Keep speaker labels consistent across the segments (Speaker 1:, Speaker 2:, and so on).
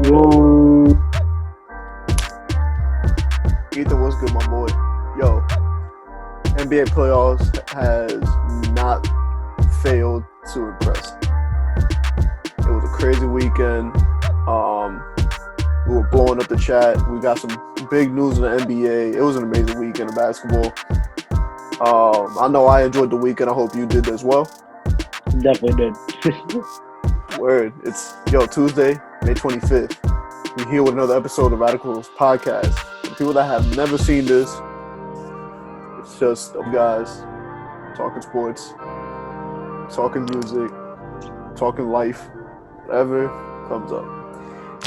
Speaker 1: Yo,
Speaker 2: Ethan, what's good, my boy? Yo, NBA playoffs has not failed to impress. It was a crazy weekend. We were blowing up the chat. We got some big news in the NBA. It was an amazing weekend of basketball. I know I enjoyed the weekend. I hope you did as well.
Speaker 1: definitely did.
Speaker 2: Word. It's Tuesday, May 25th. We're here with another episode of Radicals Podcast. For people that have never seen this, it's just guys talking sports, talking music, talking life, whatever comes up.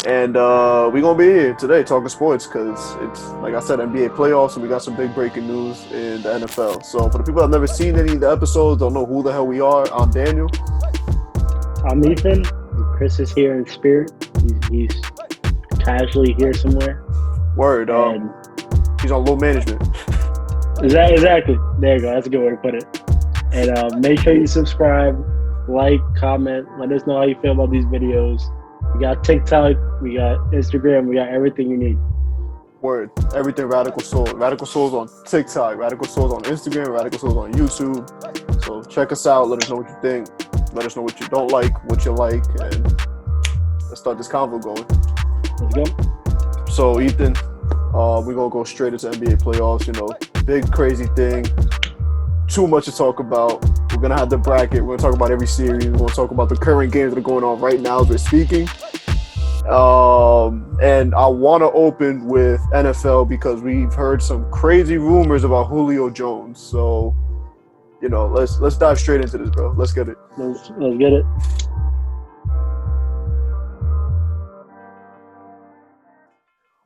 Speaker 2: And we're going to be here today talking sports because it's, like I said, NBA playoffs, and we got some big breaking news in the NFL. So for the people that have never seen any of the episodes, don't know who the hell we are, I'm Daniel.
Speaker 1: I'm Ethan. Chris is here in spirit. He's casually here somewhere.
Speaker 2: Word. He's on low management.
Speaker 1: Exactly. There you go. That's a good way to put it. And make sure you subscribe, like, comment. Let us know how you feel about these videos. We got TikTok. We got Instagram. We got everything you need.
Speaker 2: Word. Everything Radical Soul. Radical Soul's on TikTok. Radical Soul's on Instagram. Radical Soul's on YouTube. So check us out. Let us know what you think. Let us know what you don't like, what you like, and let's start this convo going.
Speaker 1: Let's go.
Speaker 2: So, Ethan, we're going to go straight into NBA playoffs. Big, crazy thing. Too much to talk about. We're going to have the bracket. We're going to talk about every series. We're going to talk about the current games that are going on right now as we're speaking. And I want to open with NFL because we've heard some crazy rumors about Julio Jones. So, let's dive straight into this, bro. Let's get it.
Speaker 1: Let's get it.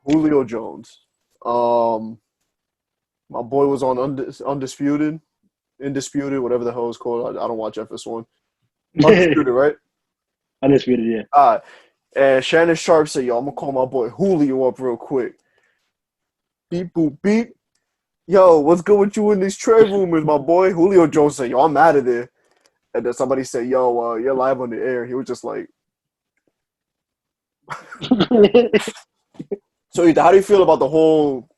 Speaker 2: Julio Jones. My boy was on Indisputed, whatever the hell it's called. I don't watch FS1. Undisputed, right?
Speaker 1: Undisputed, yeah.
Speaker 2: All right. And Shannon Sharp said, I'm going to call my boy Julio up real quick. Beep, boop, beep. Yo, what's good with you in these trade rumors, my boy? Julio Jones said, I'm out of there. And then somebody said, you're live on the air. He was just like. So, how do you feel about the whole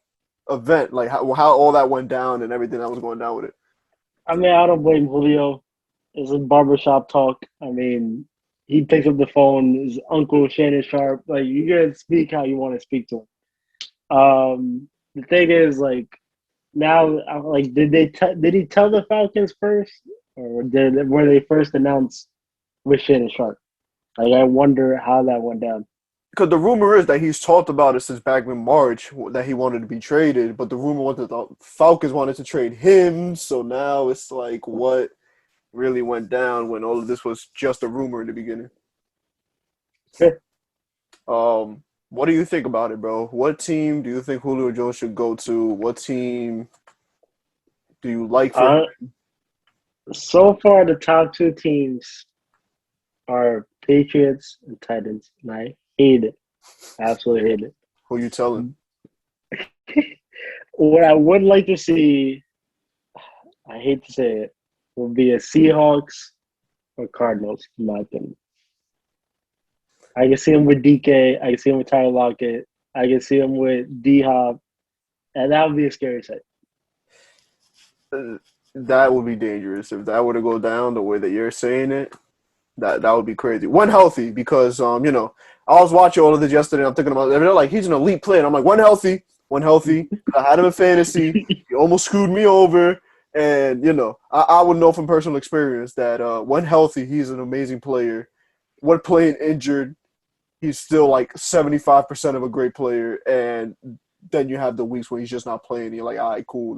Speaker 2: event? Like, how all that went down and everything that was going down with it?
Speaker 1: I mean, I don't blame Julio. It's a barbershop talk. I mean, he picks up the phone. His uncle, Shannon Sharp. Like, you got to speak how you want to speak to him. The thing is, like, now, like, did he tell the Falcons first, or were they first announced with Shannon Sharp? Like, I wonder how that went down.
Speaker 2: Because the rumor is that he's talked about it since back in March that he wanted to be traded, but the rumor was that the Falcons wanted to trade him. So now it's like, what really went down when all of this was just a rumor in the beginning? What do you think about it, bro? What team do you think Julio Jones should go to? What team do you like for him?
Speaker 1: So far, the top two teams are Patriots and Titans, and I hate it. Absolutely hate it.
Speaker 2: Who you telling?
Speaker 1: What I would like to see, I hate to say it, would be a Seahawks or Cardinals, in my opinion. I can see him with DK. I can see him with Tyler Lockett. I can see him with D-Hop. And that would be a scary sight.
Speaker 2: That would be dangerous. If that were to go down the way that you're saying it, that would be crazy. When healthy, because, I was watching all of this yesterday. I'm thinking about it. They're like, he's an elite player. And I'm like, when healthy. I had him in fantasy. He almost screwed me over. And, I would know from personal experience that when healthy, he's an amazing player. When playing injured, he's still like 75% of a great player. And then you have the weeks where he's just not playing. You're like, all right, cool.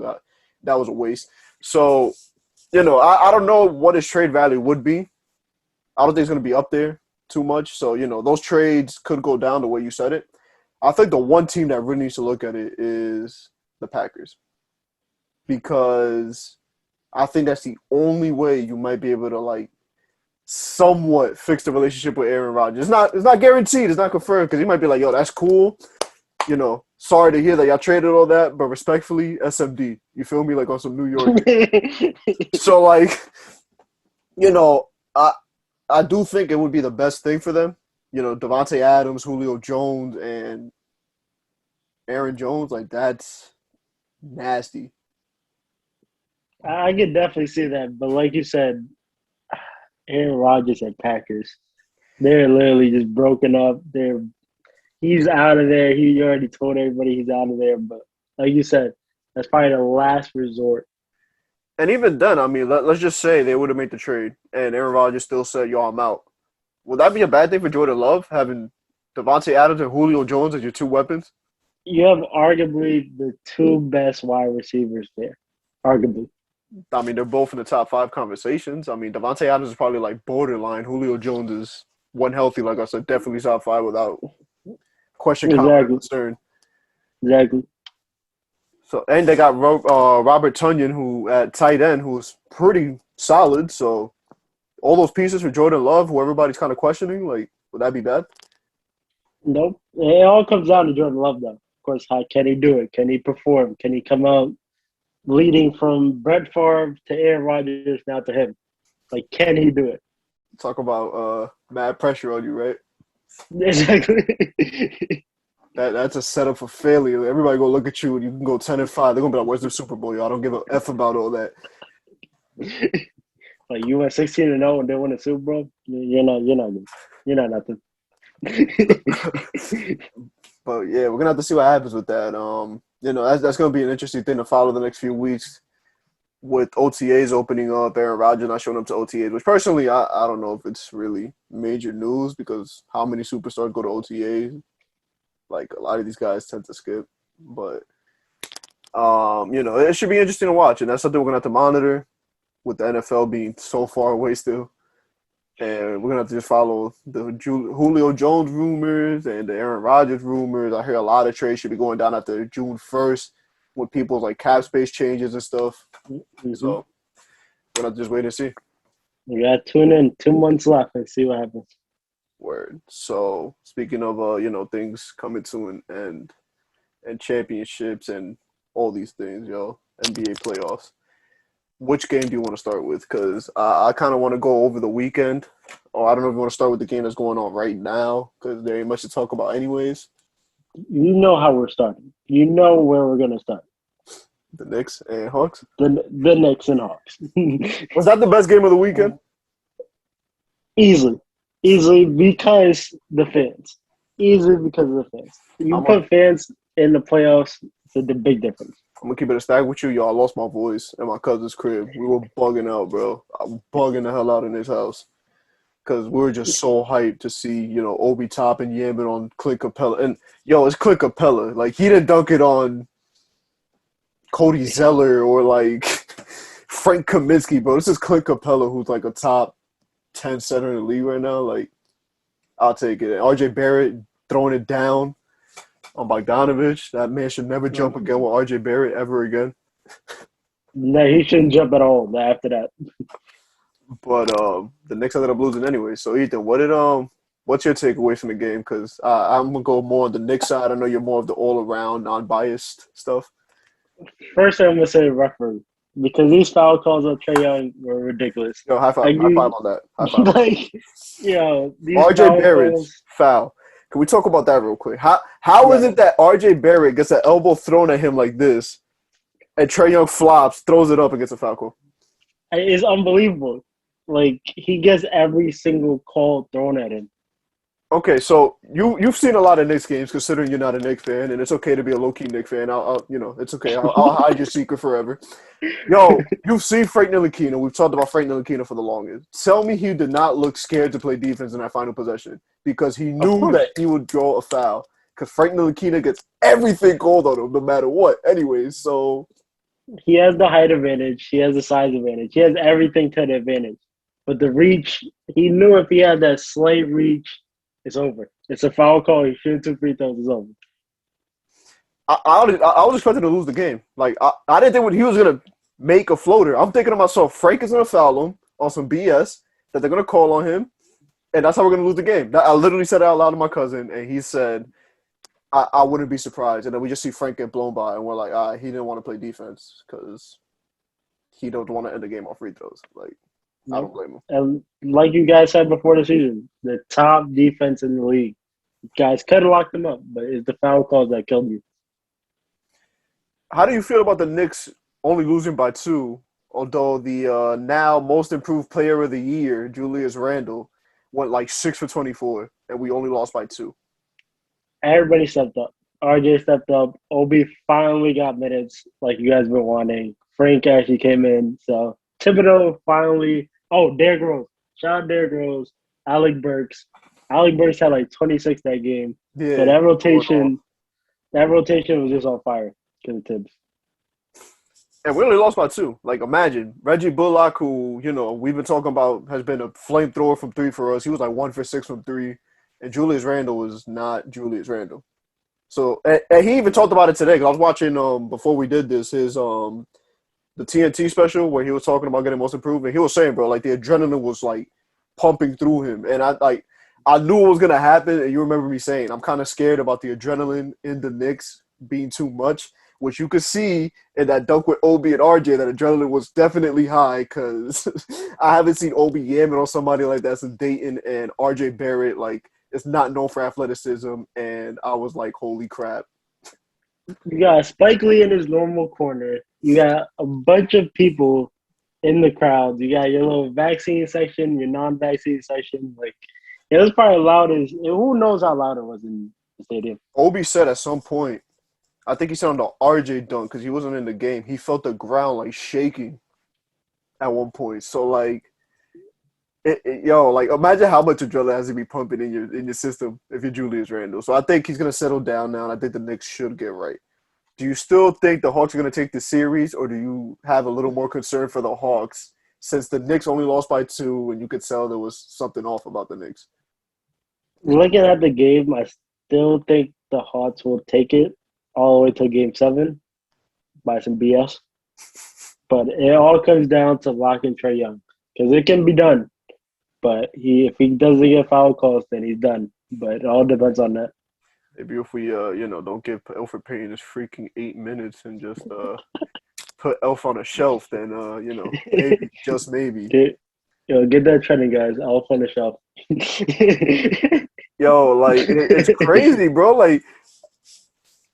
Speaker 2: That was a waste. So, I don't know what his trade value would be. I don't think it's going to be up there too much. So, those trades could go down the way you said it. I think the one team that really needs to look at it is the Packers. Because I think that's the only way you might be able to, like, somewhat fix the relationship with Aaron Rodgers. It's not guaranteed. It's not confirmed because he might be like, that's cool. Sorry to hear that y'all traded all that, but respectfully, SMD. You feel me? Like on some New York. So, like, I do think it would be the best thing for them Devontae Adams, Julio Jones, and Aaron Jones, like that's nasty.
Speaker 1: I could definitely see that, but like you said, Aaron Rodgers at Packers, they're literally just broken up. He's out of there. He already told everybody he's out of there. But like you said, that's probably the last resort.
Speaker 2: And even then, I mean, let's just say they would have made the trade, and Aaron Rodgers still said, "Yo, I'm out." Would that be a bad thing for Jordan Love having Devontae Adams and Julio Jones as your two weapons?
Speaker 1: You have arguably the two best wide receivers there. Arguably.
Speaker 2: I mean, they're both in the top five conversations. I mean, Devontae Adams is probably like borderline. Julio Jones is one healthy, like I said, definitely top five without question, comment, or
Speaker 1: Exactly.
Speaker 2: concern.
Speaker 1: Exactly.
Speaker 2: So, and they got Robert Tunyon, who at tight end, who's pretty solid. So, all those pieces for Jordan Love, who everybody's kind of questioning, like, would that be bad?
Speaker 1: Nope. It all comes down to Jordan Love, though. Of course, how can he do it? Can he perform? Can he come out leading from Brett Favre to Aaron Rodgers now to him? Like, can he do it?
Speaker 2: Talk about mad pressure on you, right?
Speaker 1: Exactly.
Speaker 2: That's a setup for failure. Everybody go look at you and you can go 10-5. They're gonna be like, "Where's the Super Bowl? Y'all don't give a f about all that."
Speaker 1: Like you went 16-0 and they won a Super Bowl. You're not good. You're not nothing.
Speaker 2: But yeah, we're gonna have to see what happens with that. That's gonna be an interesting thing to follow the next few weeks with OTAs opening up. Aaron Rodgers not showing up to OTAs, which personally I don't know if it's really major news because how many superstars go to OTAs? Like a lot of these guys tend to skip, but it should be interesting to watch, and that's something we're gonna have to monitor with the NFL being so far away still. And we're gonna have to just follow the Julio Jones rumors and the Aaron Rodgers rumors. I hear a lot of trades should be going down after June 1st with people's like cap space changes and stuff.
Speaker 1: Mm-hmm.
Speaker 2: So we're gonna have to just wait and see.
Speaker 1: We got to tune in 2 months left and see what happens.
Speaker 2: Word. So speaking of things coming to an end and championships and all these things, NBA playoffs. Which game do you want to start with? Because I kind of want to go over the weekend. Or I don't know if you want to start with the game that's going on right now because there ain't much to talk about anyways.
Speaker 1: You know how we're starting. You know where we're going to start.
Speaker 2: The Knicks and Hawks?
Speaker 1: The Knicks and Hawks.
Speaker 2: Was that the best game of the weekend?
Speaker 1: Easily because the fans. Easily because of the fans. You put fans in the playoffs, it's a big difference.
Speaker 2: I'm going to keep it a stack with you. Y'all, I lost my voice at my cousin's crib. We were bugging out, bro. I was bugging the hell out in his house. Because we were just so hyped to see, Obi Toppin yamming on Clint Capella. And, it's Clint Capella. Like, he didn't dunk it on Cody Zeller or, like, Frank Kaminsky, bro. This is Clint Capella, who's, like, a top 10 center in the league right now. Like, I'll take it. RJ Barrett throwing it down on Bogdanovich. That man should never jump again with RJ Barrett ever again.
Speaker 1: No, he shouldn't jump at all after that.
Speaker 2: But the Knicks ended up losing anyway. So Ethan, what's your takeaway from the game? Because I'm gonna go more on the Knicks side. I know you're more of the all-around, non-biased stuff.
Speaker 1: First, I'm gonna say referee because these foul calls on Trae Young were ridiculous.
Speaker 2: Yo, high five, high five on that. High five.
Speaker 1: Like, these
Speaker 2: RJ Barrett's foul. Can we talk about that real quick? How is it that RJ Barrett gets an elbow thrown at him like this, and Trae Young flops, throws it up, and gets a foul call?
Speaker 1: It's unbelievable. Like, he gets every single call thrown at him.
Speaker 2: Okay, so you've seen a lot of Knicks games, considering you're not a Knicks fan, and it's okay to be a low-key Knicks fan. It's okay. I'll hide your secret forever. Yo, you've seen Frank Ntilikina. We've talked about Frank Ntilikina for the longest. Tell me he did not look scared to play defense in that final possession because he knew that he would draw a foul. Because Frank Ntilikina gets everything called on him, no matter what. Anyways, so
Speaker 1: he has the height advantage. He has the size advantage. He has everything to the advantage. But the reach, he knew if he had that slight reach, it's over. It's a foul call. He shoots 2 free throws. It's over.
Speaker 2: I was expecting to lose the game. Like, I didn't think he was going to make a floater. I'm thinking to myself, Frank is going to foul him on some BS that they're going to call on him, and that's how we're going to lose the game. I literally said it out loud to my cousin, and he said, I wouldn't be surprised. And then we just see Frank get blown by, and we're like, he didn't want to play defense because he don't want to end the game on free throws. Like, I
Speaker 1: Yep.
Speaker 2: don't blame him.
Speaker 1: And like you guys said before the season, the top defense in the league. You guys could have locked them up, but it's the foul calls that killed you.
Speaker 2: How do you feel about the Knicks only losing by 2? Although the now most improved player of the year, Julius Randle, went like 6 for 24, and we only lost by 2.
Speaker 1: Everybody stepped up. RJ stepped up. Obi finally got minutes like you guys been wanting. Frank actually came in. So Thibodeau finally. Oh, Derrick Rose. Shout out Derrick Rose. Alec Burks. Alec Burks had like 26 that game.
Speaker 2: Yeah,
Speaker 1: So that rotation was just on fire because of Tibbs.
Speaker 2: and we only lost by 2. Like, imagine Reggie Bullock, who we've been talking about, has been a flamethrower from 3 for us. He was like 1 for 6 from 3, and Julius Randle was not Julius Randle. So, and he even talked about it today. Cause I was watching before we did this his the TNT special where he was talking about getting most improved, and he was saying, bro, like the adrenaline was like pumping through him, and I knew it was gonna happen. And you remember me saying I'm kind of scared about the adrenaline in the Knicks being too much, which you could see in that dunk with Obi and RJ. That adrenaline was definitely high because I haven't seen Obi yamming on somebody like that since Dayton, and RJ Barrett is not known for athleticism, and I was like, holy crap.
Speaker 1: You got Spike Lee in his normal corner. You got a bunch of people in the crowd. You got your little vaccine section, your non-vaccine section. Like, it was probably loud as – who knows how loud it was in the stadium.
Speaker 2: Obi said at some point, I think he said on the RJ dunk because he wasn't in the game, he felt the ground like shaking at one point. So like, imagine how much adrenaline has to be pumping in your system if you're Julius Randle. So I think he's gonna settle down now, and I think the Knicks should get right. Do you still think the Hawks are gonna take the series, or do you have a little more concern for the Hawks since the Knicks only lost by 2, and you could tell there was something off about the Knicks?
Speaker 1: Looking at the game, I still think the Hawks will take it all the way to Game 7 by some BS. But it all comes down to locking Trae Young because it can be done. But if he doesn't get foul calls, then he's done. But it all depends on that.
Speaker 2: Maybe if we don't give Elfrid Payton his freaking 8 minutes and just put Elf on a shelf, then maybe, just maybe.
Speaker 1: Get that trending, guys. Elf on the shelf.
Speaker 2: It's crazy, bro. Like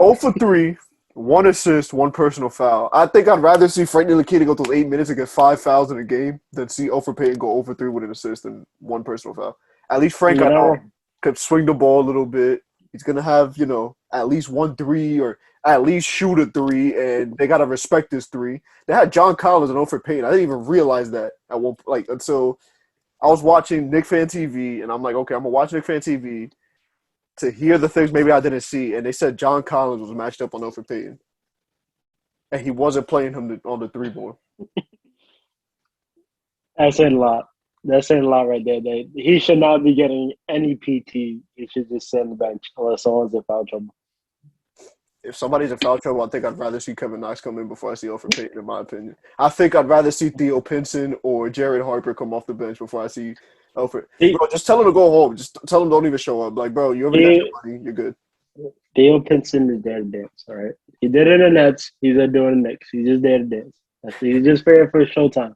Speaker 2: 0 for 3, 1 assist, 1 personal foul. I think I'd rather see Frank Ntilikina go those 8 minutes and get 5 fouls in a game than see Elfrid Payton go 0 for 3 with an assist and 1 personal foul. At least Frank, I know, could swing the ball a little bit. He's going to have, at least 1 3 or at least shoot a 3, and they got to respect this 3. They had John Collins and Elfrid Payton. I didn't even realize that at one point. Until I was watching Knick Fan TV, and I'm like, okay, I'm going to watch Knick Fan TV to hear the things maybe I didn't see. And they said John Collins was matched up on Elfrid Payton. And he wasn't playing him on the 3-ball.
Speaker 1: That's saying a lot. That's saying a lot right there. He should not be getting any PT. He should just sit on the bench unless someone's in foul trouble.
Speaker 2: If somebody's in foul trouble, I think I'd rather see Kevin Knox come in before I see Elfrid Payton, in my opinion. I think I'd rather see Theo Pinson or Jared Harper come off the bench before I see Elfrid. Bro, just tell him to go home. Just tell him don't even show up. Like, bro, you already got your money. You're good.
Speaker 1: Theo Pinson is there to dance, all right? He did it in the Nets. He's there doing the Knicks. He's just there to dance. He's just there for showtime.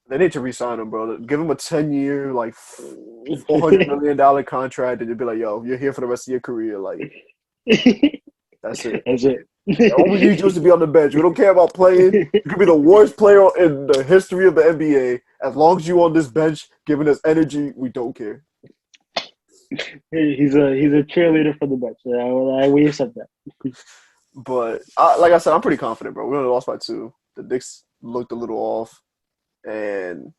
Speaker 2: They need to re-sign him, bro. Give him a 10-year, like, $400 million contract, and you'll be like, yo, you're here for the rest of your career. Like, that's it.
Speaker 1: That's it.
Speaker 2: All we need you is to be on the bench. We don't care about playing. You could be the worst player in the history of the NBA. As long as you're on this bench, giving us energy, we don't care.
Speaker 1: He's a cheerleader for the bench. We accept that.
Speaker 2: But, like I said, I'm pretty confident, bro. We only lost by 2. The Knicks looked a little off. And,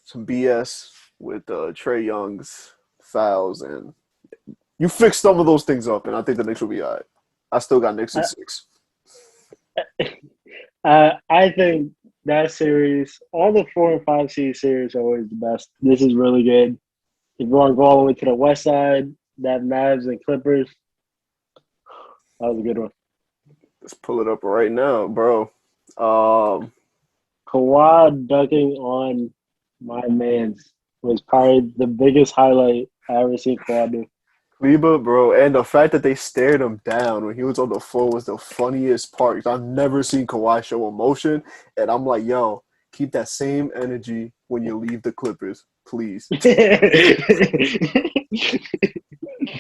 Speaker 2: some BS with Trae Young's fouls. And you fix some of those things up, and I think the Knicks will be all right. I still got Knicks in 6.
Speaker 1: I think that series, all the 4 and 5 seed series are always the best. This is really good. If you want to go all the way to the west side, that Mavs and Clippers, that was a good one.
Speaker 2: Let's pull it up right now, bro.
Speaker 1: Kawhi dunking on my man's was probably the biggest highlight I ever seen Kawhi do.
Speaker 2: Kleba, bro, and the fact that they stared him down when he was on the floor was the funniest part. I've never seen Kawhi show emotion, and I'm like, yo, keep that same energy when you leave the Clippers, please.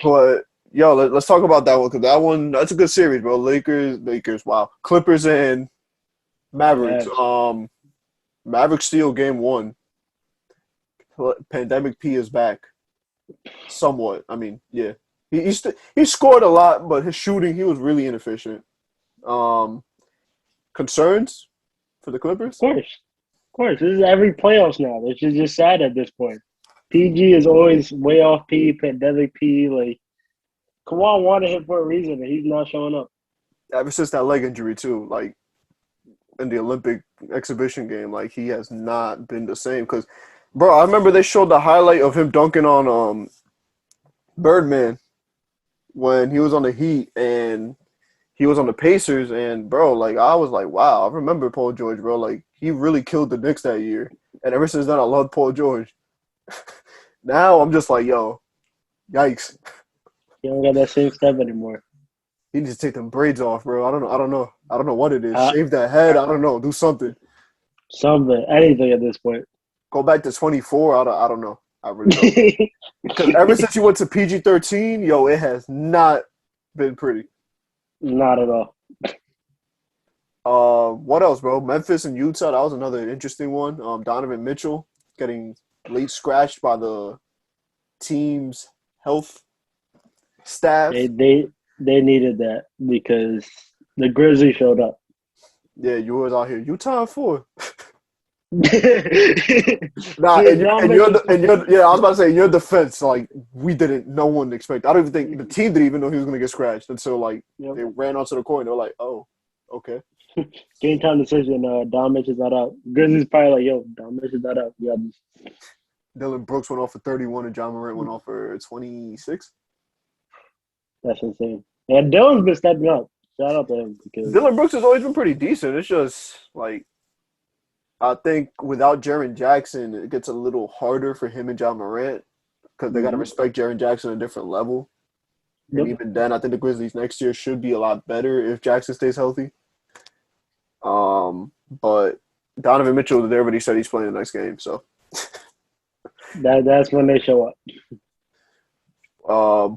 Speaker 2: But yo, let's talk about that one because that's a good series, bro. Lakers, wow. Clippers and Mavericks. Mavericks steal game one. Pandemic P is back, somewhat. I mean, yeah, he scored a lot, but his shooting he was really inefficient. Concerns for the Clippers?
Speaker 1: Of course. This is every playoffs now. This is just sad at this point. PG is always way off P, pandemic P. Like, Kawhi wanted him for a reason, and he's not showing up.
Speaker 2: Ever since that leg injury, too, like in the Olympic exhibition game, like he has not been the same. Because, bro, I remember they showed the highlight of him dunking on Birdman when he was on the Heat and he was on the Pacers. And, bro, like I was like, wow, I remember Paul George, bro. Like he really killed the Knicks that year. And ever since then, I loved Paul George. Now I'm just like, yo, yikes.
Speaker 1: He don't got that same step anymore.
Speaker 2: He needs to take them braids off, bro. I don't know what it is. Shave that head. I don't know. Do something.
Speaker 1: Anything at this point.
Speaker 2: Go back to 24. I don't know. I really don't. Because ever since you went to PG-13, yo, it has not been pretty.
Speaker 1: Not at all.
Speaker 2: What else, bro? Memphis and Utah. That was another interesting one. Donovan Mitchell getting late scratched by the team's health staff.
Speaker 1: They needed that because the Grizzlies showed up.
Speaker 2: Yeah, you was out here. Utah 4. Nah,
Speaker 1: Yeah,
Speaker 2: I was about to say in your defense, like no one expected. I don't even think the team didn't even know he was gonna get scratched until like they ran onto the court and they were like, oh, okay.
Speaker 1: Game time decision. Don Mitch is not out. Grizzlies probably like, yo, Don Mitch is not out. Yeah.
Speaker 2: Dylan Brooks went off for 31 and John Morant went off for 26.
Speaker 1: That's insane. Yeah, Dylan's been stepping up. Shout out to him because
Speaker 2: Dylan Brooks has always been pretty decent. It's just like I think without Jaren Jackson, it gets a little harder for him and John Morant because they got to respect Jaren Jackson at a different level. Yep. And even then, I think the Grizzlies next year should be a lot better if Jackson stays healthy. But Donovan Mitchell, everybody said he's playing the next game, so
Speaker 1: that's when they show
Speaker 2: up.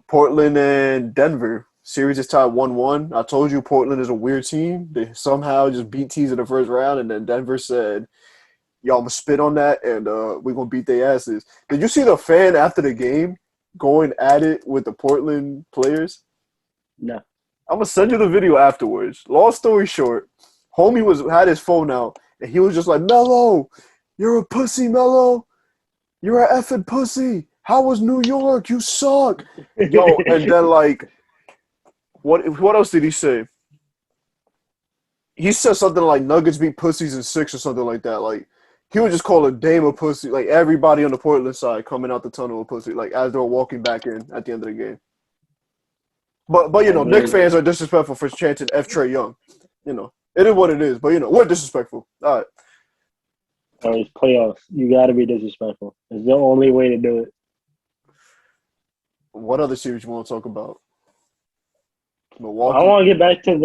Speaker 2: Portland and Denver. Series is tied 1-1. I told you Portland is a weird team. They somehow just beat teams in the first round, and then Denver said, "Y'all gonna spit on that, and we're gonna beat their asses." Did you see the fan after the game going at it with the Portland players?
Speaker 1: No.
Speaker 2: I'm gonna send you the video afterwards. Long story short, homie had his phone out, and he was just like, "Melo, you're a pussy, Melo. You're a effing pussy. How was New York? You suck." Yo, and then like. What else did he say? He said something like Nuggets beat pussies in 6 or something like that. Like he would just call a Dame a pussy. Like everybody on the Portland side coming out the tunnel a pussy. Like as they were walking back in at the end of the game. But you know, Knicks fans are disrespectful for chanting F Trae Young. You know, it is what it is. But you know, we're disrespectful. All right.
Speaker 1: Oh, it's playoffs. You got to be disrespectful. It's the only way to do it.
Speaker 2: What other series you want to talk about? Milwaukee.
Speaker 1: I want to get back to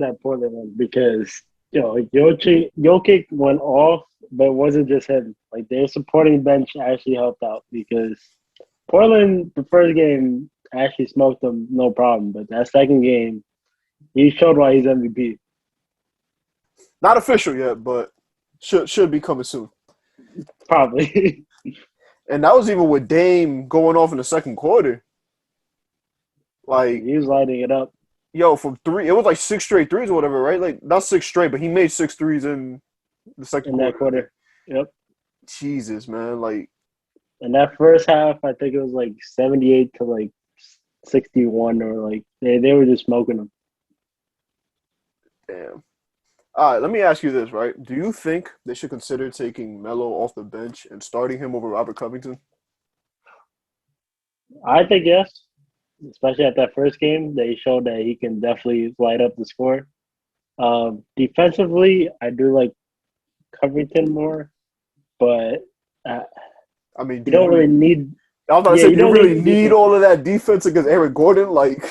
Speaker 1: that Portland one because Jokic went off, but it wasn't just him. Like their supporting bench actually helped out because Portland the first game actually smoked them no problem, but that second game he showed why he's MVP.
Speaker 2: Not official yet, but should be coming soon.
Speaker 1: Probably.
Speaker 2: And that was even with Dame going off in the second quarter. Like
Speaker 1: he was lighting it up.
Speaker 2: Yo, from 3, it was like 6 straight threes or whatever, right? Like not 6 straight, but he made 6 threes in the second quarter.
Speaker 1: That quarter. Yep.
Speaker 2: Jesus, man. Like
Speaker 1: in that first half, I think it was like 78 to like 61 or like they were just smoking them.
Speaker 2: Damn. All right, let me ask you this, right? Do you think they should consider taking Melo off the bench and starting him over Robert Covington?
Speaker 1: I think yes. Especially at that first game, they showed that he can definitely light up the score. Defensively, I do like Covington more, but
Speaker 2: I mean,
Speaker 1: you don't really need.
Speaker 2: I was about to say, you don't really need all of that defense against Aaron Gordon, like.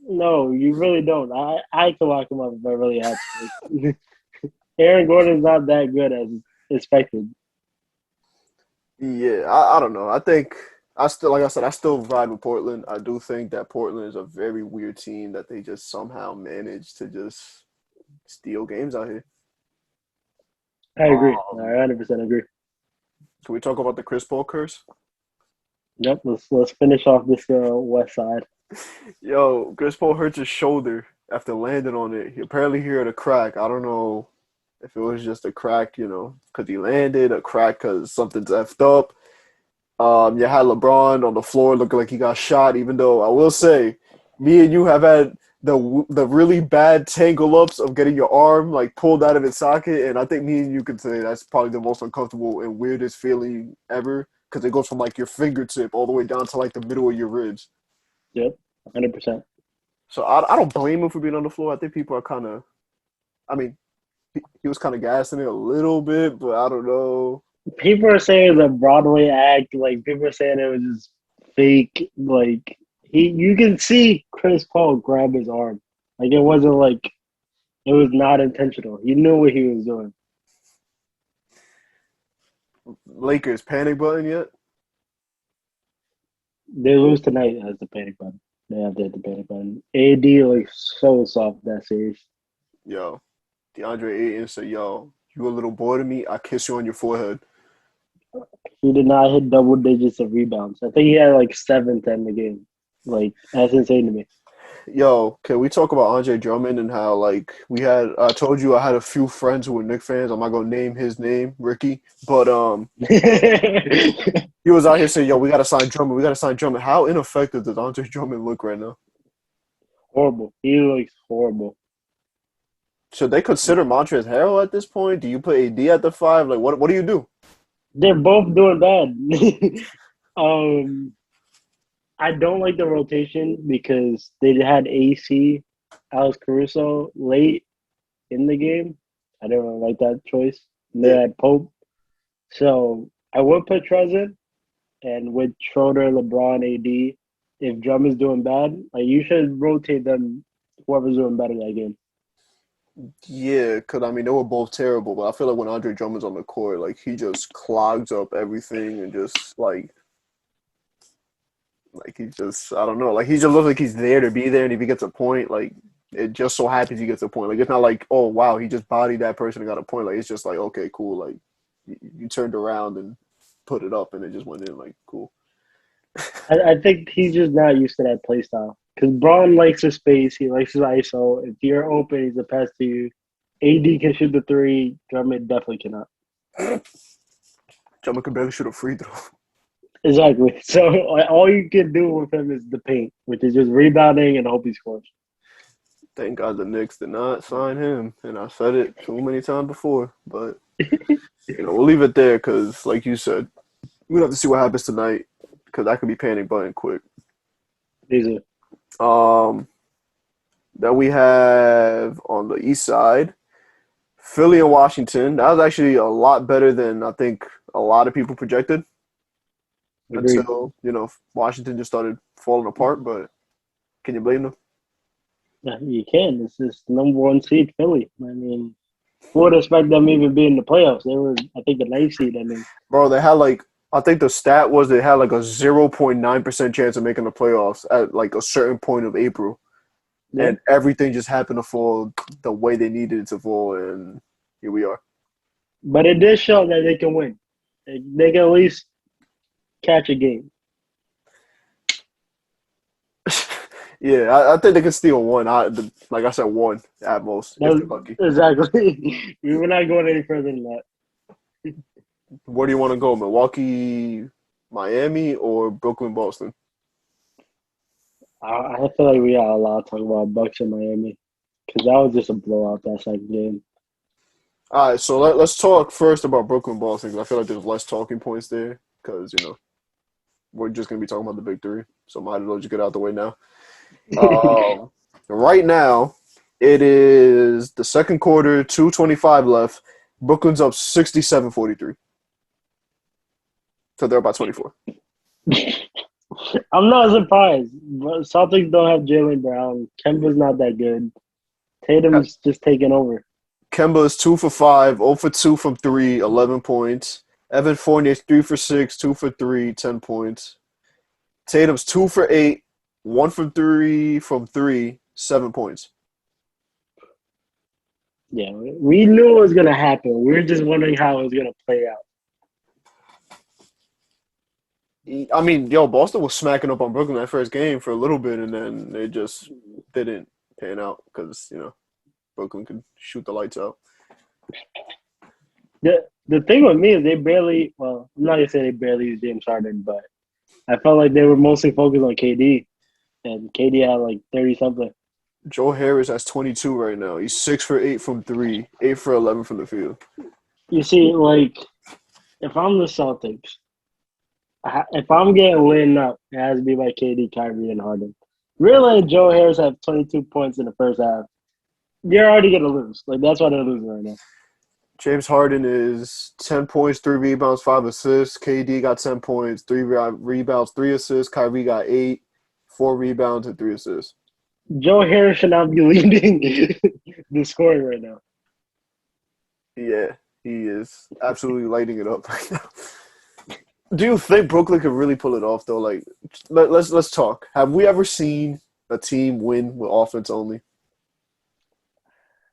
Speaker 1: No, you really don't. I can lock him up if I really had to. Aaron Gordon's not that good as expected.
Speaker 2: Yeah, I don't know. I think I still, like I said, I still ride with Portland. I do think that Portland is a very weird team that they just somehow manage to just steal games out here.
Speaker 1: I agree. I
Speaker 2: Um,
Speaker 1: 100% agree.
Speaker 2: can we talk about the Chris Paul curse?
Speaker 1: Yep. Let's finish off this West Side.
Speaker 2: Yo, Chris Paul hurt his shoulder after landing on it. He apparently he had a crack. I don't know if it was just a crack, because he landed, a crack because something's effed up. You had LeBron on the floor looking like he got shot. Even though I will say, me and you have had the really bad tangle ups of getting your arm like pulled out of its socket, and I think me and you could say that's probably the most uncomfortable and weirdest feeling ever because it goes from like your fingertip all the way down to like the middle of your ribs.
Speaker 1: Yep. 100%.
Speaker 2: So I don't blame him for being on the floor. I think people are kind of, I mean, he was kind of gassing it a little bit, but I don't know.
Speaker 1: People are saying the Broadway act. Like people are saying it was just fake. Like you can see Chris Paul grab his arm. Like it wasn't like it was not intentional. He knew what he was doing.
Speaker 2: Lakers panic button yet?
Speaker 1: They lose tonight as the panic button. They have to hit the panic button. AD like so soft that series.
Speaker 2: Yo, DeAndre Ayton said, "Yo, you a little boy to me. I kiss you on your forehead."
Speaker 1: He did not hit double digits of rebounds. I think he had like 7 to end the game. Like that's insane to me.
Speaker 2: Yo, can we talk about Andre Drummond and how like we had? I told you I had a few friends who were Knicks fans. I'm not gonna name his name, Ricky, but he was out here saying, "Yo, we gotta sign Drummond. We gotta sign Drummond." How ineffective does Andre Drummond look right now?
Speaker 1: Horrible. He looks horrible.
Speaker 2: Should they consider Montrezl Harrell at this point? Do you put AD at the five? Like, what do you do?
Speaker 1: They're both doing bad. um, I don't like the rotation because they had AC, Alex Caruso late in the game. I don't really like that choice. And they
Speaker 2: Yeah.
Speaker 1: had Pope. So I would put Trez in, and with Schroeder, LeBron, AD, if Drum is doing bad, like you should rotate them, whoever's doing better that game.
Speaker 2: Yeah, because I mean they were both terrible, but I feel like when Andre Drummond's on the court, like he just clogs up everything and just like he just I don't know, like he just looks like he's there to be there, and if he gets a point, like it just so happens he gets a point. Like it's not like oh wow he just bodied that person and got a point. Like it's just like okay cool, like you turned around and put it up and it just went in. Like cool.
Speaker 1: I think he's just not used to that play style. Because Braun likes his space. He likes his ISO. If you're open, he's a pass to you. AD can shoot the three. Drummond definitely cannot.
Speaker 2: Drummond can barely shoot a free throw.
Speaker 1: Exactly. So all you can do with him is the paint, which is just rebounding and hope he scores.
Speaker 2: Thank God the Knicks did not sign him, and I said it too many times before, but we'll leave it there because, like you said, we'll have to see what happens tonight because that could be panic button quick.
Speaker 1: Easy.
Speaker 2: That we have on the east side, Philly and Washington. That was actually a lot better than I think a lot of people projected
Speaker 1: Agreed.
Speaker 2: until, Washington just started falling apart, but can you blame them?
Speaker 1: Yeah, you can. It's just number one seed Philly. I mean, who would expect them even be in the playoffs? They were, I think, the ninth seed. I mean,
Speaker 2: Bro, they had I think the stat was they had like a 0.9% chance of making the playoffs at like a certain point of April.
Speaker 1: yeah.
Speaker 2: And everything just happened to fall the way they needed it to fall, and here we are.
Speaker 1: But it did show that they can win. They can at least catch a game.
Speaker 2: Yeah, I think they can steal one. Like I said, one at most if they're lucky.
Speaker 1: Exactly. We were not going any further than that.
Speaker 2: Where do you want to go, Milwaukee, Miami, or Brooklyn, Boston?
Speaker 1: I feel like we got a lot to talk about Bucks in Miami because that was just a blowout that second game.
Speaker 2: All right, so let's talk first about Brooklyn, Boston because I feel like there's less talking points there because we're just gonna be talking about the big three, so might as well just get out the way now. Right now, it is the second quarter, 2:25 left. Brooklyn's up 67-43. So they're about 24.
Speaker 1: I'm not surprised. Celtics don't have Jaylen Brown. Kemba's not that good. Tatum's just taking over.
Speaker 2: Kemba is 2 for 5, 0 for 2 from 3, 11 points. Evan Fournier is 3 for 6, 2 for 3, 10 points. Tatum's 2 for 8, 1 for 3 from 3, 7 points.
Speaker 1: Yeah, we knew it was gonna happen. We were just wondering how it was gonna play out.
Speaker 2: I mean, Boston was smacking up on Brooklyn that first game for a little bit, and then they just didn't pan out because, Brooklyn could shoot the lights out.
Speaker 1: The thing with me is they barely. Well, I'm not gonna say they barely used James Harden, but I felt like they were mostly focused on KD, and KD had like 30 something.
Speaker 2: Joe Harris has 22 right now. He's 6 for 8 from 3, 8 for 11 from the field.
Speaker 1: You see, like if I'm the Celtics, if I'm getting lit up, it has to be by KD, Kyrie, and Harden. Really, Joe Harris have 22 points in the first half. You're already gonna lose. Like that's why they're losing right now.
Speaker 2: James Harden is 10 points, 3 rebounds, 5 assists. KD got 10 points, 3 rebounds, 3 assists. Kyrie got 8, 4 rebounds, and 3 assists.
Speaker 1: Joe Harris should not be leading the scoring right now.
Speaker 2: Yeah, he is absolutely lighting it up right now. Do you think Brooklyn could really pull it off, though? Like, let's talk. Have we ever seen a team win with offense only?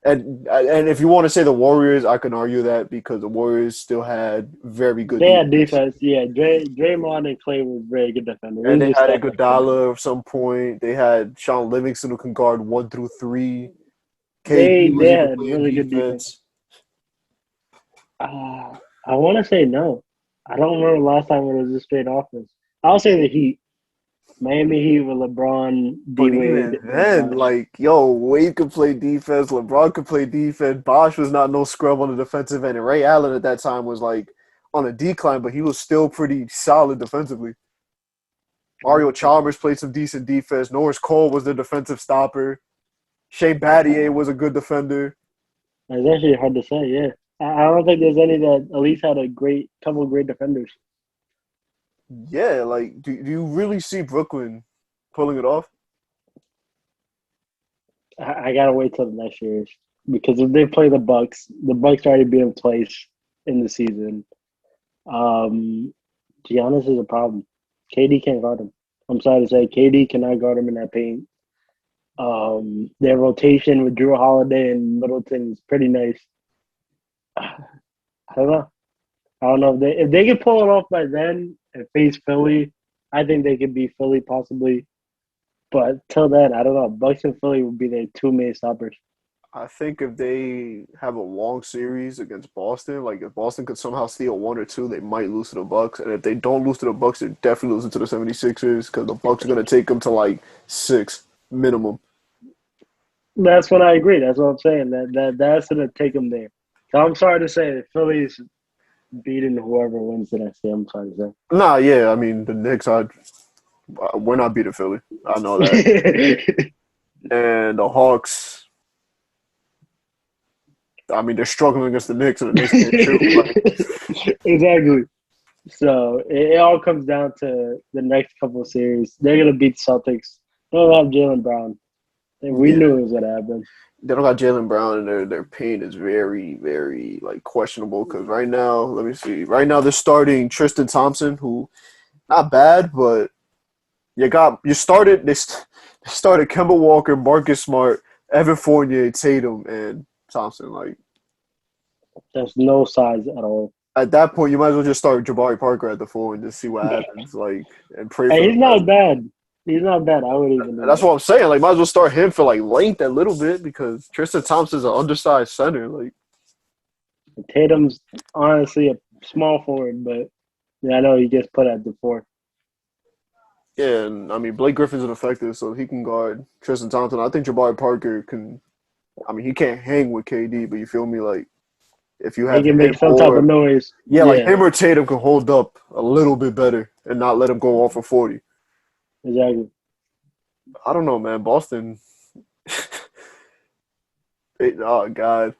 Speaker 2: And if you want to say the Warriors, I can argue that because the Warriors still had very good
Speaker 1: They had defense. Yeah, Draymond and Clay were very good defenders.
Speaker 2: And they had Iguodala at some point. They had Sean Livingston who can guard 1 through 3.
Speaker 1: They had really good defense. I want to say no. I don't remember last time when it was a straight offense. I'll say the Heat. Miami Heat with LeBron, D-Wade.
Speaker 2: Then, Wade could play defense. LeBron could play defense. Bosh was not no scrub on the defensive end. And Ray Allen at that time was, on a decline, but he was still pretty solid defensively. Mario Chalmers played some decent defense. Norris Cole was the defensive stopper. Shea Battier was a good defender.
Speaker 1: It's actually hard to say, yeah. I don't think there's any that at least had a couple of great defenders.
Speaker 2: Yeah, do you really see Brooklyn pulling it off?
Speaker 1: I gotta wait till the next year because if they play the Bucks already beat them twice in the season. Giannis is a problem. KD can't guard him. I'm sorry to say, KD cannot guard him in that paint. Their rotation with Drew Holiday and Middleton is pretty nice. I don't know if they could pull it off by then and face Philly. I think they could beat Philly possibly, but till then, I don't know. Bucks and Philly would be their 2 main stoppers.
Speaker 2: I think if they have a long series against Boston, if Boston could somehow steal 1 or 2, they might lose to the Bucks. And if they don't lose to the Bucks, they're definitely losing to the 76ers because the Bucks are going to take them to 6 minimum.
Speaker 1: That's what I agree. That's what I'm saying. That's going to take them there. So I'm sorry to say the Phillies beating whoever wins the next game. I'm sorry to say.
Speaker 2: Nah, yeah. I mean, the Knicks, we're not beating Philly. I know that. And the Hawks, I mean, they're struggling against the Knicks, and the Knicks can't shoot.
Speaker 1: Exactly. So it all comes down to the next couple of series. They're going to beat the Celtics. They don't have Jaylen Brown. We knew it was going to happen.
Speaker 2: They don't got Jaylen Brown, and their paint is very, very questionable. Because right now, let me see. Right now, they're starting Tristan Thompson, who not bad, but they started Kemba Walker, Marcus Smart, Evan Fournier, Tatum, and Thompson.
Speaker 1: There's no size at all.
Speaker 2: At that point, you might as well just start Jabari Parker at the 4 and just see what happens. And pray.
Speaker 1: Hey, he's not bad. He's not bad. I would even.
Speaker 2: That's what I'm saying. Might as well start him for length a little bit because Tristan Thompson's an undersized center.
Speaker 1: Tatum's honestly a small forward, but I know he gets put at the 4.
Speaker 2: Yeah, and I mean Blake Griffin's ineffective, so he can guard Tristan Thompson. I think Jabari Parker can. I mean, he can't hang with KD, but you feel me? If you have
Speaker 1: he can make some type of noise.
Speaker 2: Yeah, him or Tatum can hold up a little bit better and not let him go off for 40.
Speaker 1: Exactly.
Speaker 2: I don't know, man. Boston. Oh, God.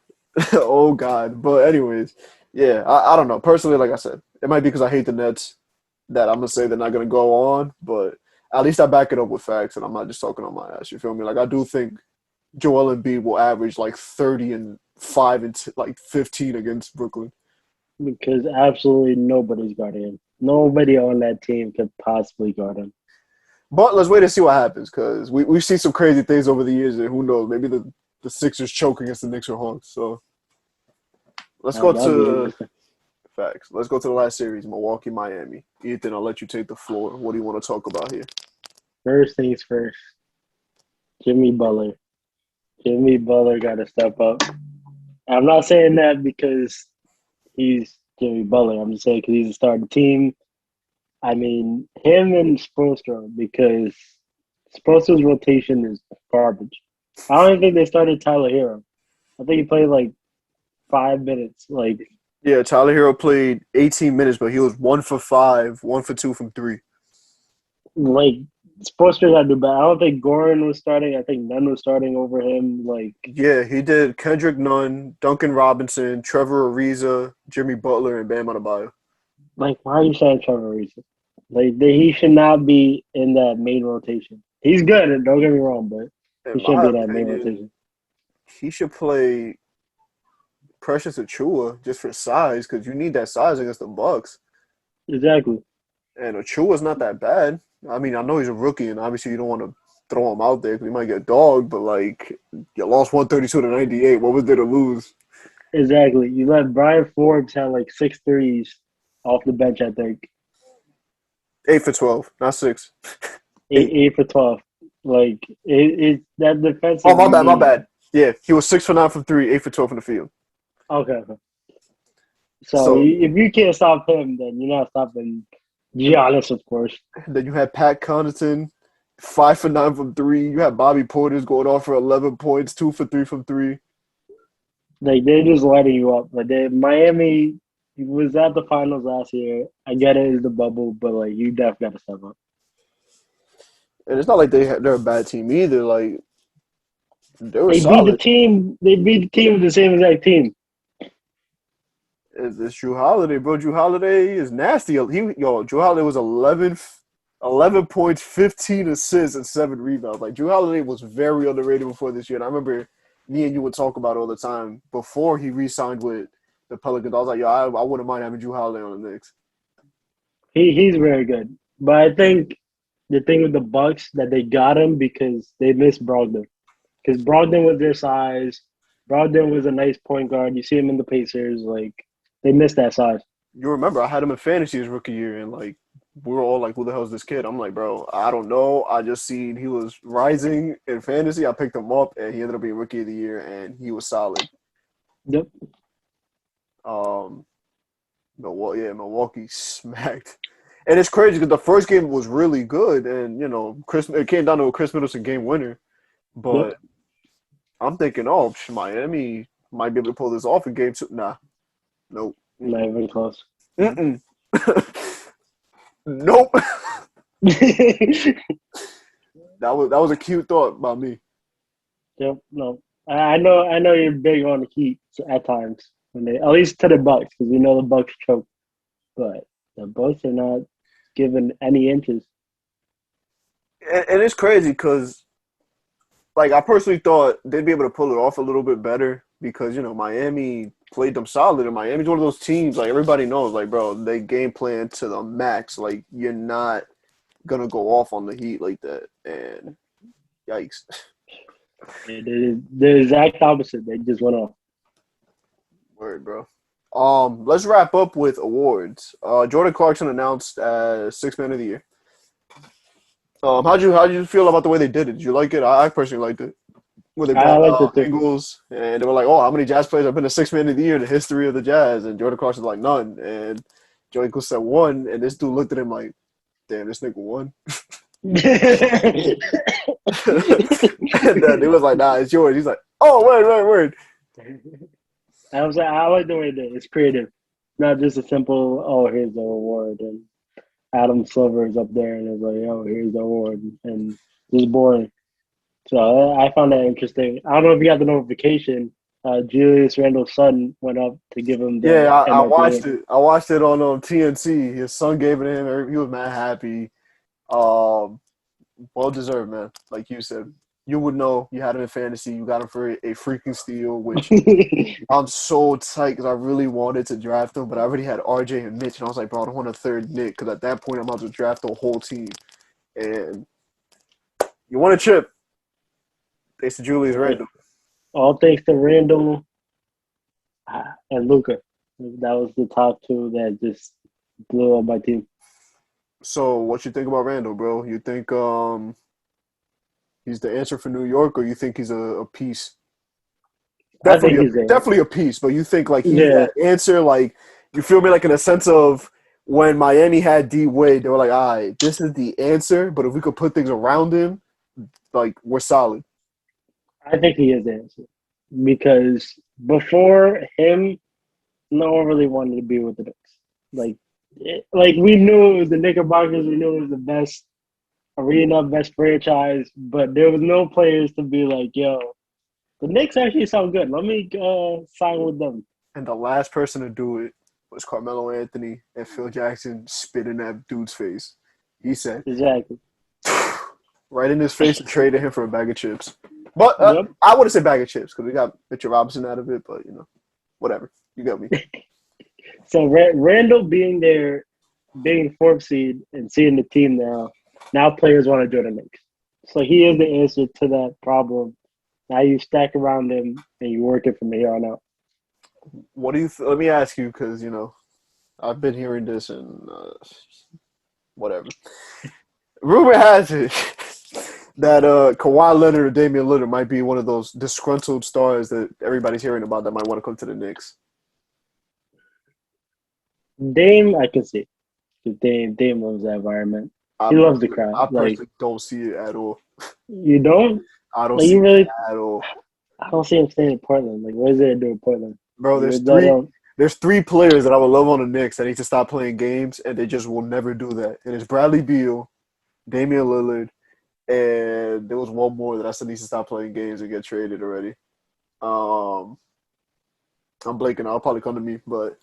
Speaker 2: Oh, God. But anyways, yeah, I don't know. Personally, like I said, it might be because I hate the Nets that I'm going to say they're not going to go on. But at least I back it up with facts, and I'm not just talking on my ass. You feel me? I do think Joel Embiid will average like 30 and 5 and like 15 against Brooklyn.
Speaker 1: because absolutely nobody's guarding him. Nobody on that team could possibly guard him.
Speaker 2: But let's wait and see what happens because we've seen some crazy things over the years, and who knows? Maybe the Sixers choke against the Knicks or Hawks. So let's go
Speaker 1: That'd be
Speaker 2: to
Speaker 1: interesting.
Speaker 2: facts. Let's go to the last series, Milwaukee, Miami. Ethan, I'll let you take the floor. What do you want to talk about here?
Speaker 1: First things first, Jimmy Butler. Jimmy Butler got to step up. I'm not saying that because he's Jimmy Butler. I'm just saying because he's a starting team. I mean, him and Spoelstra, because Spoelstra's rotation is garbage. I don't even think they started Tyler Hero. I think he played like 5 minutes.
Speaker 2: Yeah, Tyler Hero played 18 minutes, but he was 1 for 5, 1 for 2 from 3.
Speaker 1: Like Spoelstra got to do better. I don't think Goran was starting. I think Nunn was starting over him.
Speaker 2: Yeah, he did Kendrick Nunn, Duncan Robinson, Trevor Ariza, Jimmy Butler, and Bam Adebayo.
Speaker 1: why are you saying Trevor Ariza? He should not be in that main rotation. He's good, don't get me wrong, but
Speaker 2: In
Speaker 1: he shouldn't
Speaker 2: my
Speaker 1: be in that main
Speaker 2: opinion,
Speaker 1: rotation.
Speaker 2: he should play Precious Achua just for size because you need that size against the Bucks.
Speaker 1: Exactly.
Speaker 2: And Achua's not that bad. I mean, I know he's a rookie, and obviously you don't want to throw him out there because he might get dogged. But like, you lost 132-98. What was there to lose?
Speaker 1: Exactly. You let Brian Forbes have like 6 threes off the bench, I think.
Speaker 2: 8 for 12, not 6.
Speaker 1: 8 for 12. That defensive.
Speaker 2: Oh, my bad. Yeah, he was 6 for 9 from 3, 8 for 12 from the field.
Speaker 1: Okay. So
Speaker 2: So
Speaker 1: if you can't stop him, then you're not stopping Giannis, of course.
Speaker 2: then you had Pat Connaughton, 5 for 9 from 3. You had Bobby Portis going off for 11 points, 2 for 3 from 3.
Speaker 1: They're just lighting you up. Miami was at the finals last year. I get it, it's the bubble, but you definitely got to step up.
Speaker 2: And it's not like they're a bad team either. Like, they were
Speaker 1: They beat the
Speaker 2: solid.
Speaker 1: team. They beat the team with the same exact team.
Speaker 2: It's Drew Holiday, bro. Drew Holiday is nasty. Drew Holiday was 11 points, 15 assists, and 7 rebounds. Like, Drew Holiday was very underrated before this year. And I remember me and you would talk about it all the time before he re-signed with the Pelicans. I was like, yo, I wouldn't mind having Drew Holiday on the Knicks.
Speaker 1: He's very good, but I think the thing with the Bucks that they got him because they missed Brogdon. Because Brogdon was their size. Brogdon was a nice point guard. You see him in the Pacers. They missed that size.
Speaker 2: You remember I had him in fantasy his rookie year, and like we were all like, "Who the hell is this kid?" I'm like, "Bro, I don't know. I just seen he was rising in fantasy. I picked him up, and he ended up being rookie of the year, and he was solid."
Speaker 1: Yep.
Speaker 2: Milwaukee smacked, and it's crazy because the first game was really good, and it came down to a Chris Middleton game winner, but
Speaker 1: Yep.
Speaker 2: I'm thinking, oh, Miami might be able to pull this off in game 2. Nah, nope.
Speaker 1: Not even close.
Speaker 2: Mm-mm. Nope. That was a cute thought by me.
Speaker 1: Yep. No. I know you're big on the Heat at times at least to the Bucks because we know the Bucks choke, but the Bucks are not given any inches.
Speaker 2: And it's crazy because, like, I personally thought they'd be able to pull it off a little bit better because Miami played them solid, and Miami's one of those teams like everybody knows, like, bro, they game plan to the max. Like, you're not gonna go off on the Heat like that, and yikes.
Speaker 1: The exact opposite. They just went off.
Speaker 2: Word, bro. Let's wrap up with awards. Jordan Clarkson announced as Sixth Man of the Year. How'd you feel about the way they did it? Did you like it? I personally liked it. Where they
Speaker 1: I
Speaker 2: brought
Speaker 1: like the thing.
Speaker 2: Ingles, and they were like, "Oh, how many Jazz players have been a Sixth Man of the Year in the history of the Jazz?" And Jordan Clarkson's like, "None." And Joe Ingles said 1, and this dude looked at him like, "Damn, this nigga won." And then he was like, "Nah, it's yours." He's like, "Oh, word."
Speaker 1: I like the way that it's creative, not just a simple. Oh, here's the award, and Adam Silver is up there, and it's like, oh, here's the award, and it's boring. So I found that interesting. I don't know if you got the notification. Julius Randle's son went up to give him the
Speaker 2: Yeah, I
Speaker 1: MIP.
Speaker 2: watched it. I watched it on TNC. His son gave it to him. He was mad happy. Well deserved, man. Like you said. you would know you had him in fantasy. You got him for a freaking steal, which I'm so tight because I really wanted to draft him, but I already had RJ and Mitch, and I was like, bro, I don't want a third Nick because at that point I'm about to draft the whole team. And you want a chip? Thanks to Julius Randle.
Speaker 1: All thanks to Randall and Luca. That was the top two that just blew up my team.
Speaker 2: So, what you think about Randall, bro? You think he's the answer for New York, or you think he's a piece?
Speaker 1: I think he's there.
Speaker 2: Definitely a piece, but you think like he's
Speaker 1: Yeah,
Speaker 2: that answer? Like you feel me? Like in a sense of when Miami had D Wade, they were like, "All right, this is the answer." But if we could put things around him, like we're solid.
Speaker 1: I think he is the answer because before him, no one really wanted to be with the Knicks. Like we knew it was the Knickerbockers. We knew it was the best arena, best franchise, but there was no players to be like, yo, the Knicks actually sound good. Let me sign with them.
Speaker 2: And the last person to do it was Carmelo Anthony, and Phil Jackson spit in that dude's face. He said,
Speaker 1: Exactly.
Speaker 2: right in his face, and traded him for a bag of chips. But
Speaker 1: Yep.
Speaker 2: I wouldn't say bag of chips because we got Mitchell Robinson out of it. But whatever. You got me.
Speaker 1: So Randall being there, being fourth seed, and seeing the team now players want to join the Knicks. So he is the answer to that problem. Now you stack around him and you work it from here on out.
Speaker 2: What do you? Let me ask you because I've been hearing this and whatever. Rumor has it that Kawhi Leonard or Damian Lillard might be one of those disgruntled stars that everybody's hearing about that might want to come to the Knicks.
Speaker 1: Dame, I can see. Dame loves that environment. He loves the crowd.
Speaker 2: I personally don't see it at all.
Speaker 1: You don't?
Speaker 2: I don't
Speaker 1: like,
Speaker 2: see
Speaker 1: you really,
Speaker 2: it at all.
Speaker 1: I don't see him staying in Portland. Like, what is there to do in Portland?
Speaker 2: Bro, there's three players that I would love on the Knicks that need to stop playing games, and they just will never do that. And it's Bradley Beal, Damian Lillard, and there was one more that I said needs to stop playing games and get traded already. I'm blanking. I'll probably come to me, but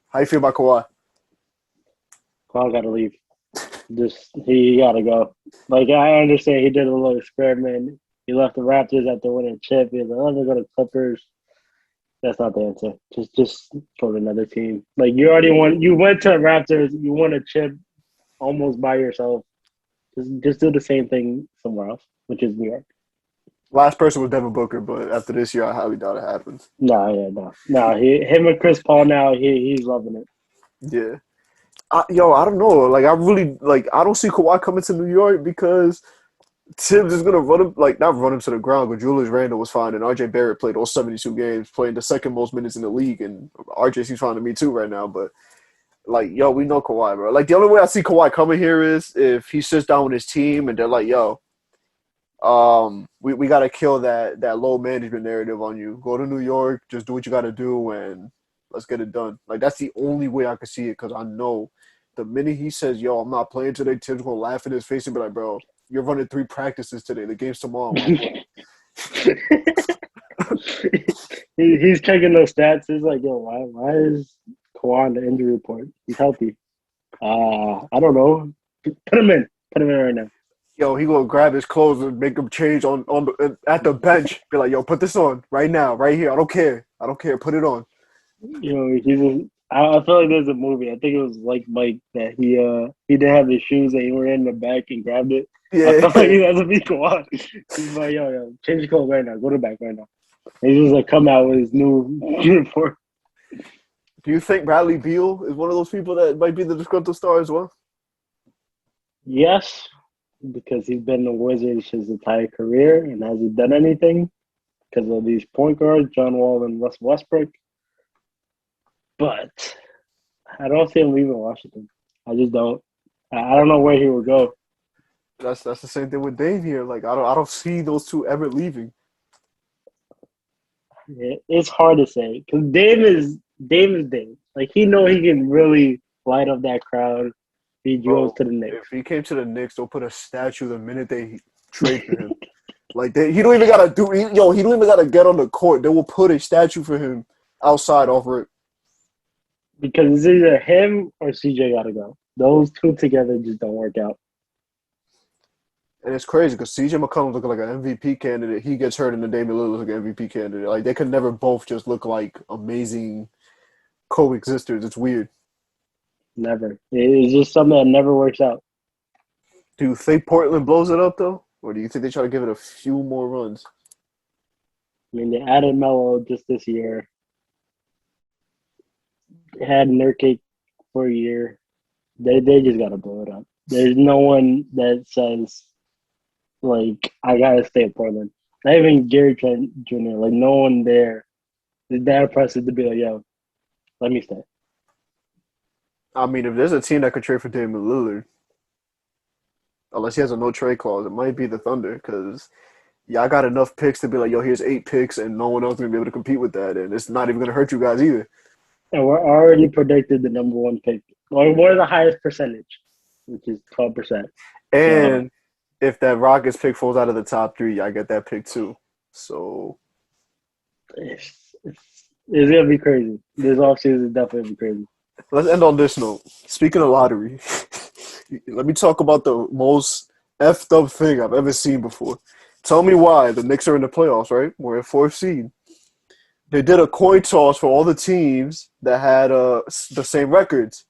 Speaker 2: how you feel about Kawhi?
Speaker 1: Kawhi got to leave. He got to go. Like, I understand he did a little experiment. He left the Raptors after winning a chip. He was like, I'm going to go to Clippers. That's not the answer. Just go to another team. Like, you went to Raptors. You won a chip almost by yourself. Just do the same thing somewhere else, which is New York.
Speaker 2: Last person was Devin Booker, but after this year, I highly doubt it happens.
Speaker 1: No. Him and Chris Paul now, he's loving it.
Speaker 2: Yeah. I don't know. Like, I don't see Kawhi coming to New York because Tibbs is going to run him, like, not run him to the ground, but Julius Randle was fine, and RJ Barrett played all 72 games, playing the second most minutes in the league, and RJ seems fine to me too right now, but, like, we know Kawhi, bro. Like, the only way I see Kawhi coming here is if he sits down with his team and they're like, we got to kill that low management narrative on you. Go to New York, just do what you got to do, and let's get it done. Like, that's the only way I could see it because I know the minute he says, I'm not playing today, Tim's going to laugh in his face and be like, bro, you're running 3 practices today. The game's tomorrow.
Speaker 1: He's checking those stats. He's like, why is Kawhi on the injury report? He's healthy. I don't know. Put him in right now.
Speaker 2: He gonna grab his clothes and make him change at the bench. Be like, put this on right now, right here. I don't care. Put it on.
Speaker 1: I feel like there's a movie. I think it was like Mike that he didn't have his shoes and he went in the back and grabbed it.
Speaker 2: Yeah.
Speaker 1: I feel like he has to be Kawhi. He's like, change your clothes right now. Go to the back right now. And he's just like come out with his new uniform.
Speaker 2: Do you think Bradley Beal is one of those people that might be the disgruntled star as well?
Speaker 1: Yes, because he's been the Wizards his entire career and hasn't done anything because of these point guards, John Wall and Russ Westbrook. But I don't see him leaving Washington. I just don't. I don't know where he would go.
Speaker 2: That's the same thing with Dame here. Like I don't see those two ever leaving.
Speaker 1: It's hard to say because Dame is Dame. Like he he can really light up that crowd. He goes to the Knicks.
Speaker 2: If he came to the Knicks, they'll put a statue the minute they trade for him. Like he don't even gotta he don't even gotta get on the court. They will put a statue for him outside over it.
Speaker 1: Because it's either him or CJ gotta go. Those two together just don't work out.
Speaker 2: And it's crazy because CJ McCollum looking like an MVP candidate. He gets hurt, and then Damian Lillard looks like an MVP candidate. Like they could never both just look like amazing coexisters. It's weird.
Speaker 1: Never. It's just something that never works out.
Speaker 2: Do you think Portland blows it up though, or do you think they try to give it a few more runs?
Speaker 1: I mean, they added Melo just this year. They had Nurkic for a year. They just gotta blow it up. There's no one that says like I gotta stay in Portland. Not even Gary Trent Jr. Like no one there is that impressive to be like, yo, let me stay.
Speaker 2: I mean, if there's a team that could trade for Damian Lillard, unless he has a no trade clause, it might be the Thunder because y'all got enough picks to be like, yo, here's 8 picks, and no one else is gonna be able to compete with that, and it's not even gonna hurt you guys either.
Speaker 1: And we're already predicted the number one pick. Like we're the highest percentage, which is 12%.
Speaker 2: And if that Rockets pick falls out of the top 3, I get that pick too. So
Speaker 1: It's gonna be crazy. This offseason is definitely gonna be crazy.
Speaker 2: let's end on this note. Speaking of lottery, let me talk about the most effed up thing I've ever seen before. Tell me why the Knicks are in the playoffs, right? We're at 4th seed. They did a coin toss for all the teams that had the same records.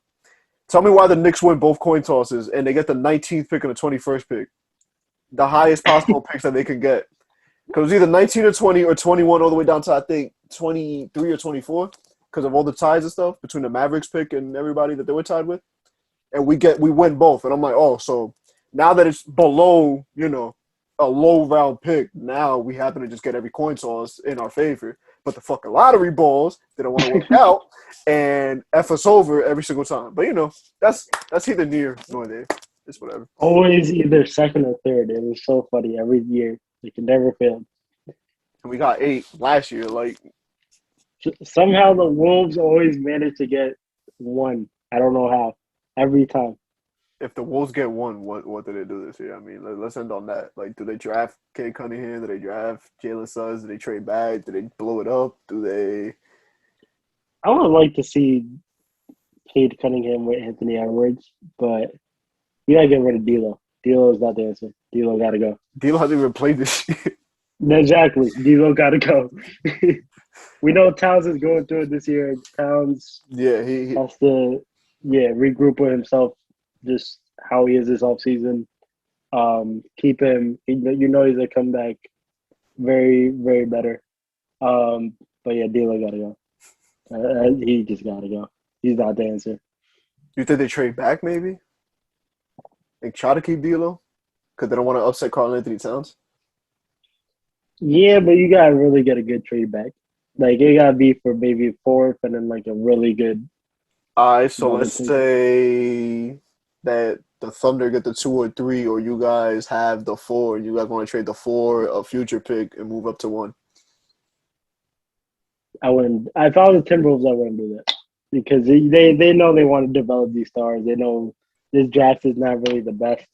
Speaker 2: Tell me why the Knicks win both coin tosses and they get the 19th pick and the 21st pick. The highest possible picks that they can get. Because it was either 19 or 20 or 21 all the way down to, I think, 23 or 24 because of all the ties and stuff between the Mavericks pick and everybody that they were tied with. And we win both. And I'm like, oh, so now that it's below, a low round pick, now we happen to just get every coin toss in our favor. But the fucking lottery balls, they don't want to work out and F us over every single time. But, that's either near nor there. It's whatever.
Speaker 1: Always either second or third. It was so funny every year. It can never fail.
Speaker 2: And we got 8 last year. Like
Speaker 1: somehow the Wolves always manage to get 1. I don't know how. Every time.
Speaker 2: If the Wolves get 1, what do they do this year? I mean, let's end on that. Like, do they draft Cade Cunningham? Do they draft Jalen Suggs? Do they trade back? Do they blow it up? Do they?
Speaker 1: I would like to see Cade Cunningham with Anthony Edwards, but you gotta get rid of D'Lo. D'Lo is not the answer. D'Lo gotta go.
Speaker 2: D'Lo hasn't even played this year.
Speaker 1: Exactly. D'Lo gotta go. We know Towns is going through it this year. Towns
Speaker 2: he
Speaker 1: has to regroup with himself, just how he is this offseason. Keep him. He's gonna come back very, very better. But yeah, D'Lo gotta go. He just gotta go. He's not the answer.
Speaker 2: You think they trade back maybe? They try to keep D'Lo because they don't want to upset Karl Anthony Towns.
Speaker 1: Yeah, but you gotta really get a good trade back. Like it gotta be for maybe 4th and then like a really good.
Speaker 2: All right, so let's say that the Thunder get the 2 or 3, or you guys have the 4, and you guys want to trade the 4, a future pick, and move up to 1.
Speaker 1: I wouldn't. If I was the Timberwolves, I wouldn't do that because they know they want to develop these stars. They know this draft is not really the best,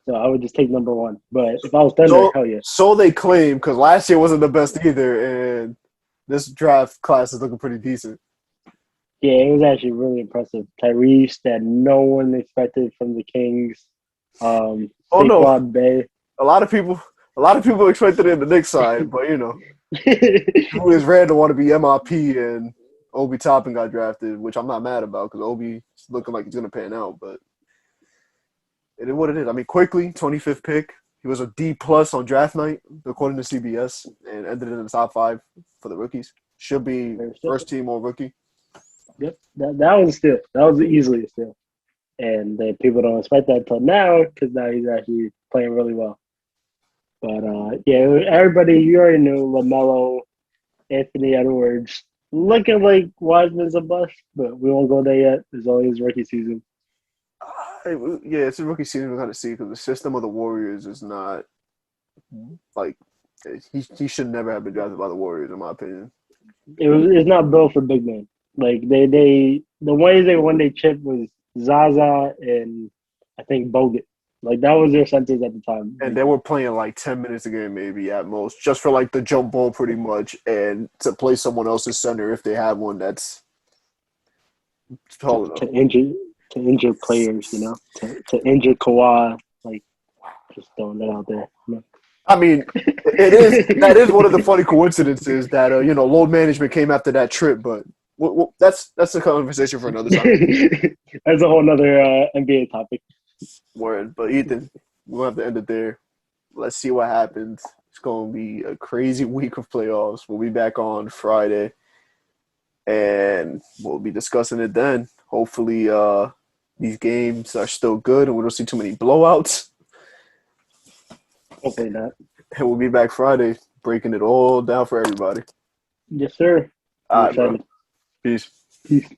Speaker 1: so I would just take number 1. But if I was Thunder, hell yeah.
Speaker 2: So they claim because last year wasn't the best either, and this draft class is looking pretty decent.
Speaker 1: Yeah, it was actually really impressive. Tyrese that no one expected from the Kings. Saquon Bay.
Speaker 2: A lot of people expected it in the Knicks side, but who is rare to want to be MIP and Obi Toppin got drafted, which I'm not mad about because Obi's looking like he's gonna pan out, but it is what it is. I mean, quickly 25th pick. He was a D+ on draft night, according to CBS, and ended in the top 5 for the rookies. Should be first team or rookie.
Speaker 1: Yep, that was a steal. That was easily a steal. And people don't expect that until now because now he's actually playing really well. But, everybody, you already knew LaMelo, Anthony Edwards, looking like Wiseman's a bust, but we won't go there yet. It's only his rookie season.
Speaker 2: It's a rookie season we're going to see because the system of the Warriors is not like he should never have been drafted by the Warriors, in my opinion.
Speaker 1: It's not built for big men. Like the way they won their chip was Zaza and I think Bogut. Like that was their centers at the time.
Speaker 2: And they were playing like 10 minutes a game maybe at most, just for like the jump ball pretty much, and to play someone else's center if they have one that's tall enough.
Speaker 1: To injure players, to injure Kawhi. Like Just throwing that out there.
Speaker 2: I mean, that is one of the funny coincidences that load management came after that trip, but that's a conversation for another time.
Speaker 1: That's a whole nother NBA topic.
Speaker 2: Word, but Ethan, we'll have to end it there. Let's see what happens. It's going to be a crazy week of playoffs. We'll be back on Friday, and we'll be discussing it then. Hopefully, these games are still good, and we don't see too many blowouts.
Speaker 1: Hopefully not.
Speaker 2: And we'll be back Friday, breaking it all down for everybody.
Speaker 1: Yes, sir.
Speaker 2: All right, bro. Peace.
Speaker 1: Peace.